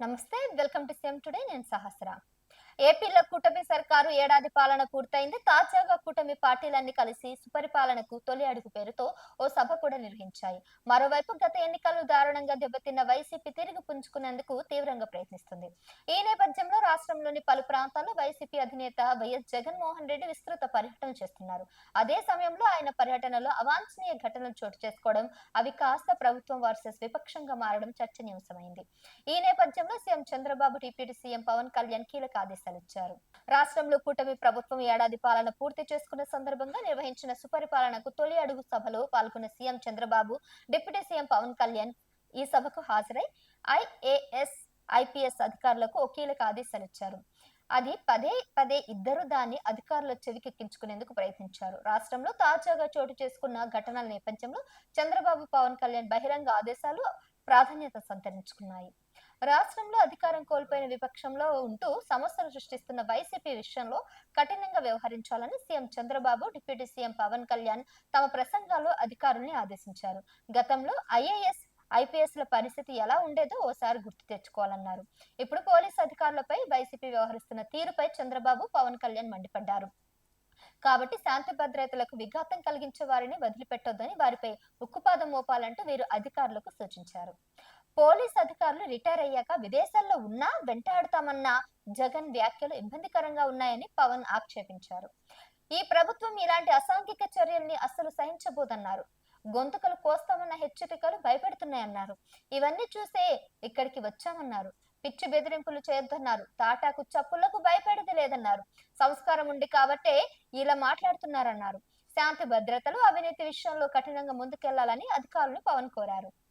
నమస్తే, welcome to CM today. నేను సహస్ర. ఏపీలో కూటమి సర్కారు ఏడాది పాలన పూర్తయింది. తాజాగా కూటమి పార్టీలన్నీ కలిసి సుపరిపాలనకు తొలి అడుగు పేరుతో ఓ సభ కూడా నిర్వహించాయి. మరోవైపు గత ఎన్నికలు దారుణంగా దెబ్బతిన్న వైసీపీ తిరిగి పుంజుకునేందుకు తీవ్రంగా ప్రయత్నిస్తుంది. ఈ నేపథ్యంలో రాష్ట్రంలోని పలు ప్రాంతాల్లో వైసీపీ అధినేత వైఎస్ జగన్మోహన్ రెడ్డి విస్తృత పర్యటన చేస్తున్నారు. అదే సమయంలో ఆయన పర్యటనలో అవాంఛనీయ ఘటనలు చోటు చేసుకోవడం, అవి కాస్త ప్రభుత్వం వర్సెస్ విపక్షంగా మారడం చర్చనీయాంశమైంది. ఈ నేపథ్యంలో CM Chandrababu, deputy CM Pawan Kalyan కీలక ఆదేశాలిచ్చారు. రాష్ట్రంలో కూటమి ప్రభుత్వం ఏడాది పాలన పూర్తి చేసుకున్న సందర్భంగా నిర్వహించిన సుపరిపాలనకు తొలి అడుగు సభలో పాల్గొన్న CM Chandrababu, deputy CM Pawan Kalyan ఈ సభకు హాజరై ఐఏఎస్, ఐపీఎస్ అధికారులకు ఓ కీలక ఆదేశాలిచ్చారు. అది పదే పదే ఇద్దరు దాన్ని అధికారుల చెవికెక్కించుకునేందుకు ప్రయత్నించారు. రాష్ట్రంలో తాజాగా చోటు చేసుకున్న ఘటనల నేపథ్యంలో చంద్రబాబు, పవన్ కళ్యాణ్ బహిరంగ ఆదేశాలు ప్రాధాన్యత సంతరించుకున్నాయి. రాష్ట్రంలో అధికారం కోల్పోయిన విపక్షంలో ఉంటూ సమస్యలు సృష్టిస్తున్న వైసీపీ విషయంలో కఠినంగా వ్యవహరించాలని CM Chandrababu, deputy CM Pawan Kalyan తమ ప్రసంగాల్లో అధికారుల్ని ఆదేశించారు. గతంలో ఐఏఎస్, ఐపీఎస్ల పరిస్థితి ఎలా ఉండేదో ఓసారి గుర్తు తెచ్చుకోవాలన్నారు. ఇప్పుడు పోలీసు అధికారులపై వైసీపీ వ్యవహరిస్తున్న తీరుపై చంద్రబాబు, పవన్ కళ్యాణ్ మండిపడ్డారు. కాబట్టి శాంతి భద్రతలకు విఘాతం కలిగించే వారిని వదిలిపెట్టొద్దని, వారిపై ఉక్కుపాదం మోపాలంటూ వీరు అధికారులకు సూచించారు. పోలీస్ అధికారులు రిటైర్ అయ్యాక విదేశాల్లో ఉన్నా వెంటాడుతామన్న జగన్ వ్యాఖ్యలు ఇబ్బందికరంగా ఉన్నాయని పవన్ ఆక్షేపించారు. ఈ ప్రభుత్వం ఇలాంటి అసాంఘిక చర్యల్ని అస్సలు సహించబోదన్నారు. గొంతుకలు కోస్తామన్న హెచ్చరికలు భయపెడుతున్నాయన్నారు. ఇవన్నీ చూసే ఇక్కడికి వచ్చామన్నారు. పిచ్చి బెదిరింపులు చేయొద్దన్నారు. తాటాకు చప్పులకు భయపడేది లేదన్నారు. సంస్కారం ఉంది కాబట్టే ఇలా మాట్లాడుతున్నారన్నారు. శాంతి భద్రతలు, అవినీతి విషయంలో కఠినంగా ముందుకెళ్లాలని అధికారులను పవన్ కోరారు.